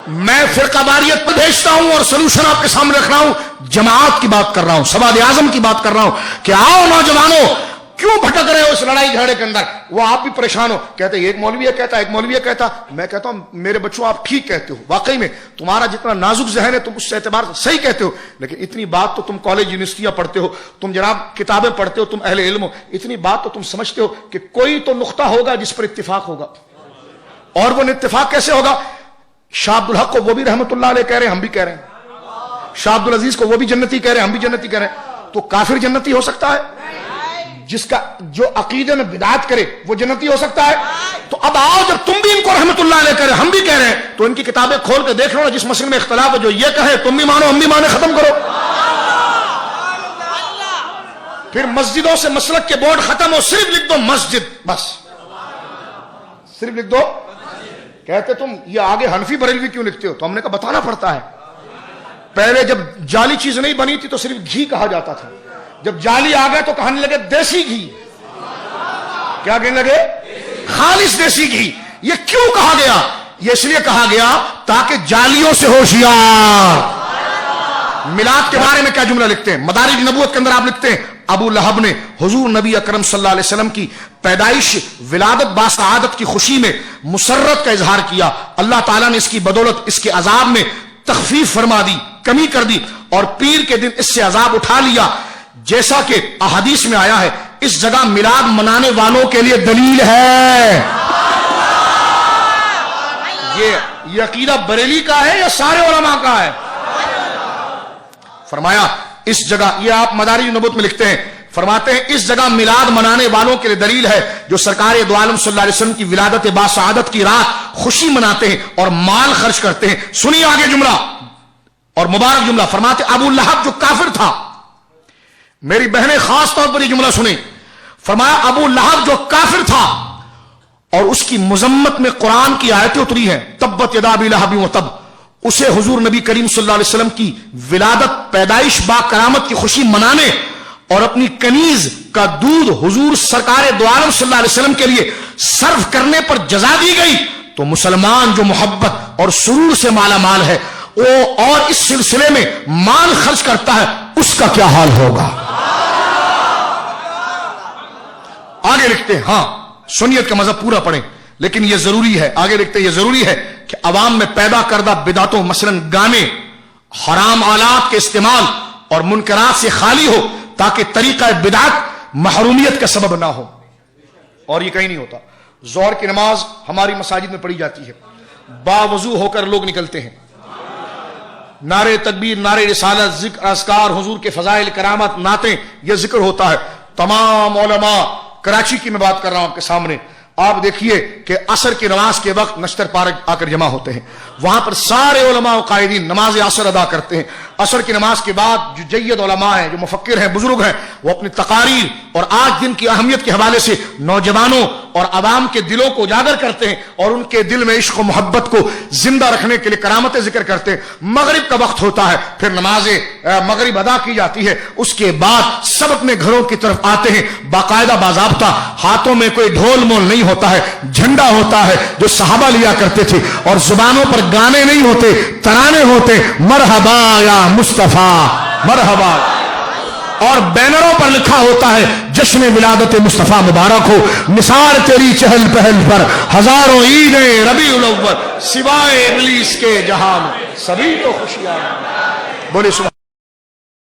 میں فرقہ واریت پہ بھیجتا ہوں اور سلوشن آپ کے سامنے رکھ رہا ہوں، جماعت کی بات کر رہا ہوں، سواد اعظم کی بات کر رہا ہوں کہ آؤ نوجوانوں، کیوں بھٹک رہے ہو اس لڑائی جھگڑے کے اندر؟ وہ آپ بھی پریشان ہو، کہتے ہیں ایک مولوی کہتا ہے، ایک مولوی کہتا، میں کہتا ہوں میرے بچوں آپ ٹھیک کہتے ہو، واقعی میں تمہارا جتنا نازک ذہن ہے تم اس اعتبار سے صحیح کہتے ہو، لیکن اتنی بات تو تم کالج یونیورسٹیاں پڑھتے ہو، تم جناب کتابیں پڑھتے ہو، تم اہل علم ہو، اتنی بات تو تم سمجھتے ہو کہ کوئی تو نقطہ ہوگا جس پر اتفاق ہوگا، اور وہ اتفاق کیسے ہوگا؟ شاہ عبد الحق کو وہ بھی رحمت اللہ علیہ کہہ رہے ہیں، ہم بھی کہہ رہے ہیں، شاہ عبد العزیز کو وہ بھی جنتی کہہ رہے ہیں، ہم بھی جنتی کہہ رہے ہیں، تو کافر جنتی ہو سکتا ہے؟ جس کا جو عقیدے میں بدعت کرے وہ جنتی ہو سکتا ہے؟ تو اب آؤ، جب تم بھی ان کو رحمت اللہ علیہ کہہ رہے ہیں، ہم بھی کہہ رہے ہیں، تو ان کی کتابیں کھول کے دیکھ لو، جس مسئلے میں اختلاف ہے جو یہ کہے تم بھی مانو ہم بھی مانے، ختم کرو۔ پھر مسجدوں سے مسلک کے بورڈ ختم ہو، صرف لکھ دو مسجد، بس صرف لکھ دو۔ کہتے تم یہ آگے حنفی بریلوی کیوں لکھتے ہو؟ تو ہم نے کہا بتانا پڑتا ہے، پہلے جب جعلی چیز نہیں بنی تھی تو صرف گھی کہا جاتا تھا، جب جعلی آ گئے تو کہنے لگے دیسی گھی، کیا کہنے لگے؟ خالص دیسی گھی۔ یہ کیوں کہا گیا؟ یہ اس لیے کہا گیا تاکہ جعلیوں سے ہوشیار۔ میلاد کے بارے میں کیا جملہ لکھتے ہیں مدارج نبوت کے اندر؟ آپ لکھتے ہیں ابو لہب نے حضور نبی اکرم صلی اللہ علیہ وسلم کی پیدائش ولادت باسعادت کی خوشی میں مسرت کا اظہار کیا، اللہ تعالیٰ نے اس کی بدولت اس کے عذاب میں تخفیف فرما دی، کمی کر دی، اور پیر کے دن اس سے عذاب اٹھا لیا، جیسا کہ احادیث میں آیا ہے۔ اس جگہ میلاد منانے والوں کے لیے دلیل ہے۔ یہ عقیدہ بریلی کا ہے یا سارے علماء کا ہے؟ فرمایا اس جگہ، یہ آپ مدارج نبوت میں لکھتے ہیں، فرماتے ہیں اس جگہ میلاد منانے والوں کے لیے دلیل ہے جو سرکار دو عالم صلی اللہ علیہ وسلم کی ولادت باسعادت کی رات خوشی مناتے ہیں اور مال خرچ کرتے ہیں۔ سنیے آگے جملہ اور مبارک جملہ، فرماتے ابو لہب جو کافر تھا، میری بہنیں خاص طور پر یہ جملہ سنیں، فرمایا ابو لہب جو کافر تھا اور اس کی مذمت میں قرآن کی آیتیں اتری ہیں، تبت یدا ابی لہب وتب، اسے حضور نبی کریم صلی اللہ علیہ وسلم کی ولادت پیدائش با کرامت کی خوشی منانے اور اپنی کنیز کا دودھ حضور سرکار دو عالم صلی اللہ علیہ وسلم کے لیے صرف کرنے پر جزا دی گئی، تو مسلمان جو محبت اور سرور سے مالا مال ہے وہ اور اس سلسلے میں مال خرچ کرتا ہے، اس کا کیا حال ہوگا؟ آگے لکھتے ہیں، ہاں سنیت کا مذہب پورا پڑھیں، لیکن یہ ضروری ہے، آگے لکھتے ہیں یہ ضروری ہے کہ عوام میں پیدا کردہ بدعتوں مثلا گانے، حرام آلات کے استعمال اور منکرات سے خالی ہو تاکہ طریقہ بدعت محرومیت کا سبب نہ ہو۔ اور یہ کہیں نہیں ہوتا، ظہر کی نماز ہماری مساجد میں پڑھی جاتی ہے، باوضو ہو کر لوگ نکلتے ہیں، نعرے تکبیر، نعرے رسالت، ذکر، اذکار، حضور کے فضائل کرامت، نعتیں، یہ ذکر ہوتا ہے۔ تمام علماء، کراچی کی میں بات کر رہا ہوں آپ کے سامنے، آپ دیکھیے کہ عصر کی نماز کے وقت نشتر پارک آ کر جمع ہوتے ہیں، وہاں پر سارے علماء و قائدین نماز عصر ادا کرتے ہیں۔ عصر کی نماز کے بعد جو جید علماء ہیں، جو مفکر ہیں، بزرگ ہیں، وہ اپنی تقاریر اور آج دن کی اہمیت کے حوالے سے نوجوانوں اور عوام کے دلوں کو اجاگر کرتے ہیں اور ان کے دل میں عشق و محبت کو زندہ رکھنے کے لیے کرامتیں ذکر کرتے ہیں۔ مغرب کا وقت ہوتا ہے، پھر نماز مغرب ادا کی جاتی ہے، اس کے بعد سب اپنے گھروں کی طرف آتے ہیں، باقاعدہ باضابطہ، ہاتھوں میں کوئی ڈھول مول نہیں ہوتا ہے، جھنڈا ہوتا ہے جو صحابہ لیا کرتے تھے، اور زبانوں پر گانے نہیں ہوتے، ترانے ہوتے، مرحبا یا مصطفیٰ مرحبا، اور بینروں پر لکھا ہوتا ہے جشن ولادت مصطفیٰ مبارک ہو، نثار تیری چہل پہل پر ہزاروں عیدیں ربیع الاول، سوائے ابلیس کے جہاں سبھی تو خوشیاں۔ بولے سبحان